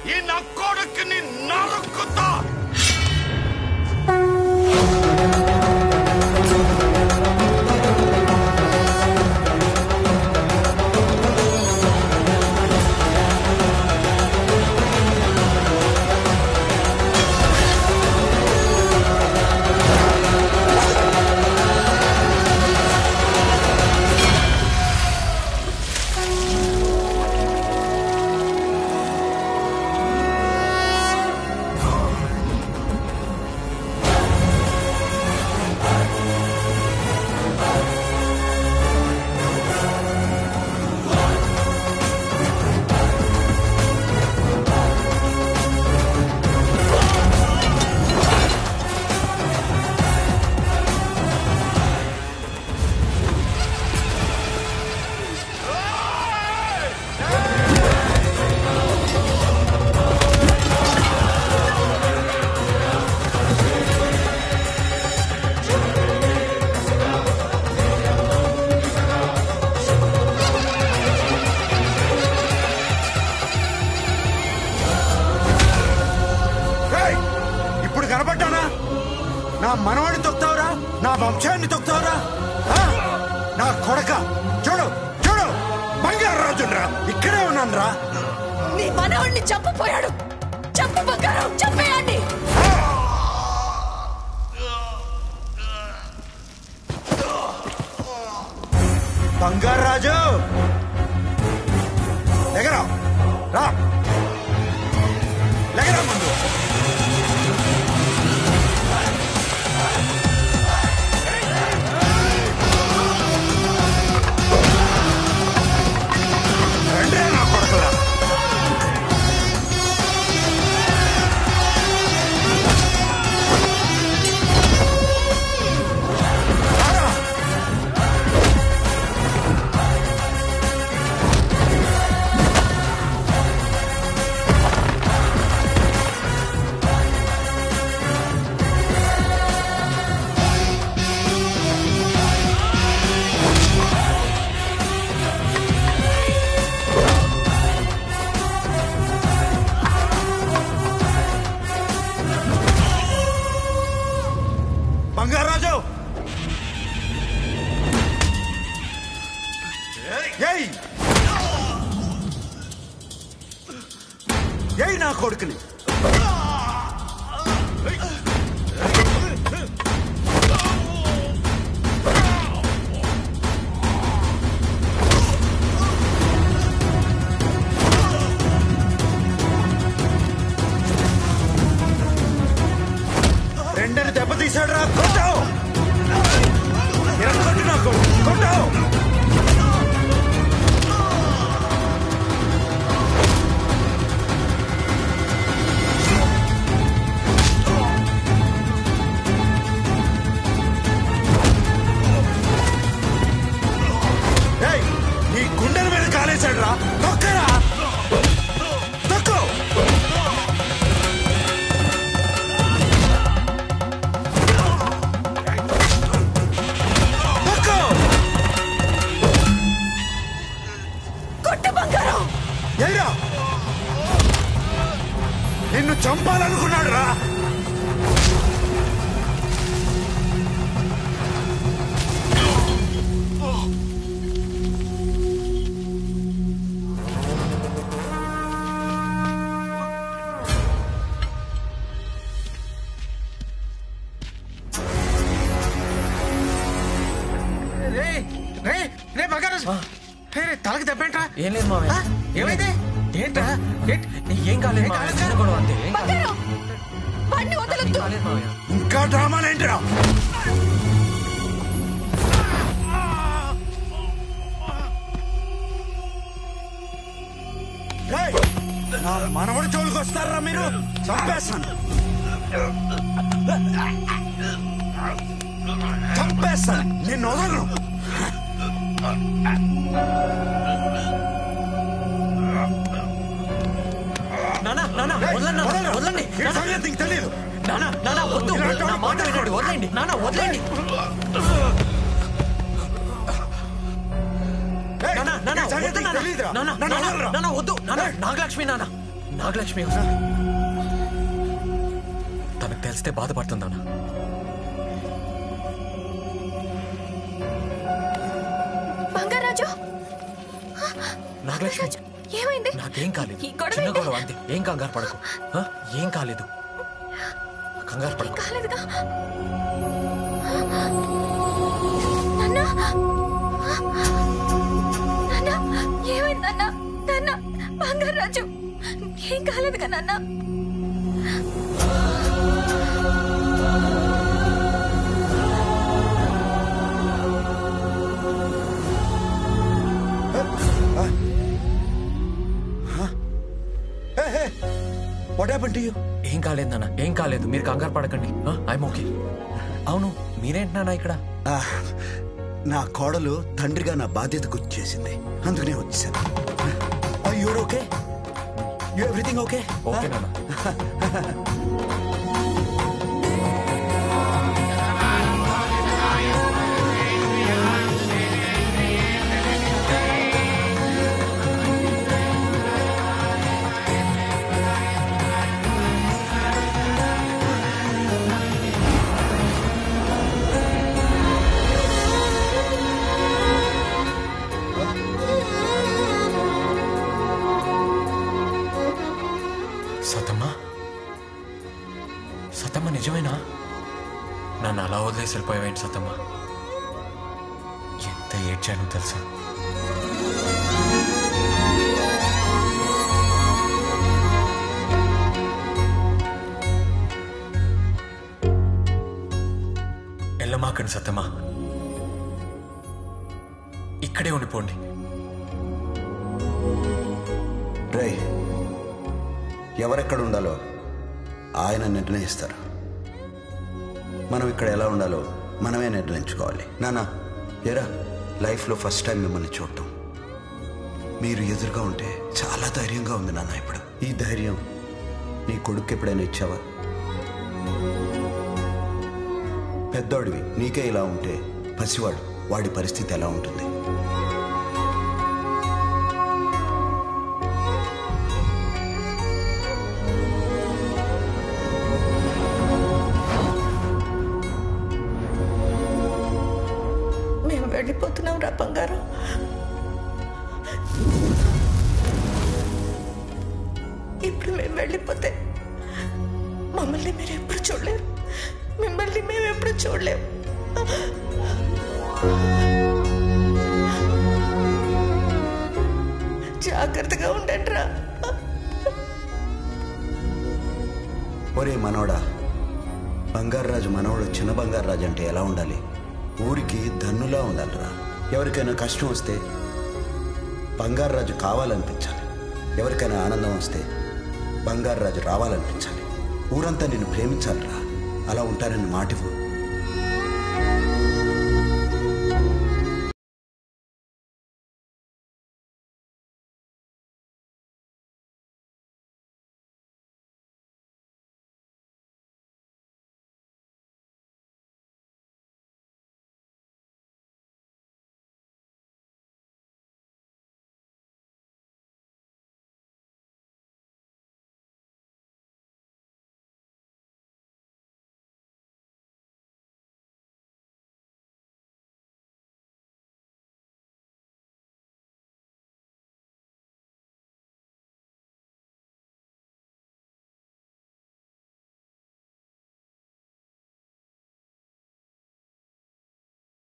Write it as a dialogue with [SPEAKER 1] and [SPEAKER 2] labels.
[SPEAKER 1] ఈ నా కొడుకుని నరుకుతా. నా మనవాడిని తొక్తావురా, నా వంశాన్ని తొక్తావురా. నా కొడక చూడు చూడు, బంగారు రాజురా, ఇక్కడే ఉన్నాను రా.
[SPEAKER 2] నీ మనవాడిని చంపపోయాడు. చంపు బంగారం, చంపేయండి.
[SPEAKER 1] బంగారు రాజు ఎగరా రా, లెగరా ముందు. బంగారాజు ఏయ్ నా కొడుకుని. రెండని దెబ్బతీశాడు రా, కొట్టావు కొట్టు నాకు కొట్టావు. నీ గుండెల మీద కాలేశాడు రా, తొక్కరా తొక్కు. నిన్ను చంపాలనుకున్నాడు రా. తలకి దెబ్బేంట్రా?
[SPEAKER 3] ఏం లేదు మావయ్య.
[SPEAKER 1] ఏమైంది?
[SPEAKER 3] ఏంట్రా? ఏం కాలేదు అంతే.
[SPEAKER 1] ఇంకా డ్రామాలేంట్రా? నా మనవడి జోలికి వస్తారా మీరు? చంపేస్తాను చంపేస్తాను, నిన్ను వదలను.
[SPEAKER 3] వదలండి.
[SPEAKER 1] తెలియదు
[SPEAKER 3] వదలండి. వద్దు. నాగలక్ష్మి నాగలక్ష్మి తనకు తెలిస్తే బాధపడుతుందన్నా.
[SPEAKER 2] బంగారాజు,
[SPEAKER 3] నాగలక్ష్మి
[SPEAKER 2] ఏమైంది?
[SPEAKER 3] నాకేం కాలేదు, చిన్న గొడవ అంతే. ఏం కంగారు పడకు. ఏం కాలేదు, కంగారు పడకు.
[SPEAKER 2] కాలేదుగా నాన్న. నాన్న ఏమైంది నాన్న? నాన్న బంగారాజు ఏం కాలేదుగా నాన్న?
[SPEAKER 1] What happened to you?
[SPEAKER 3] ఏం కాలేదు నాన్న, ఏం కాలేదు. మీరు కంగారు పడకండి. I'm okay. అవును, మీరేంటి నాన్న ఇక్కడ?
[SPEAKER 1] నా కోడలు తండ్రిగా నా బాధ్యత గుర్తు చేసింది, అందుకనే వచ్చేసాను. Your okay? You everything okay?
[SPEAKER 3] Okay నాన్న. సతమ్మ నిజమేనా? నన్ను అలా వదిలేసి వెళ్ళిపోయావేంటి సతమ్మ? ఎంత ఏడ్చాను తెలుసా? వెళ్ళమాకండి సతమ్మ, ఇక్కడే ఉండిపోండి.
[SPEAKER 1] రేయ్, ఎవరెక్కడ ఉండాలో ఆయన నిర్ణయిస్తారు. మనం ఇక్కడ ఎలా ఉండాలో మనమే నిర్ణయించుకోవాలి. నానా ఎరా, లైఫ్లో ఫస్ట్ టైం మిమ్మల్ని చూడటం, మీరు ఎదురుగా ఉంటే చాలా ధైర్యంగా ఉంది నాన్న. ఇప్పుడు ఈ ధైర్యం నీ కొడుకు ఎప్పుడైనా ఇచ్చావా? పెద్దోడివి నీకే ఇలా ఉంటే పసివాడు, వాడి పరిస్థితి ఎలా ఉంటుంది?
[SPEAKER 2] వెళ్ళిపోతున్నాం రా బంగారం. ఇప్పుడు మేము వెళ్ళిపోతే మమ్మల్ని మీరు ఎప్పుడు చూడలేరు, మిమ్మల్ని మేము ఎప్పుడు చూడలేము. జాగ్రత్తగా ఉండండి రా.
[SPEAKER 1] ఒరే మనోడా, బంగారాజు మనవడు చిన్న బంగారాజు అంటే ఎలా ఉండాలి? ఊరికి దన్నులా ఉండాలిరా. ఎవరికైనా కష్టం వస్తే బంగారాజు కావాలనిపించాలి, ఎవరికైనా ఆనందం వస్తే బంగారాజు రావాలనిపించాలి. ఊరంతా నిన్ను ప్రేమించాలిరా. అలా ఉంటారని మాటివ్వు.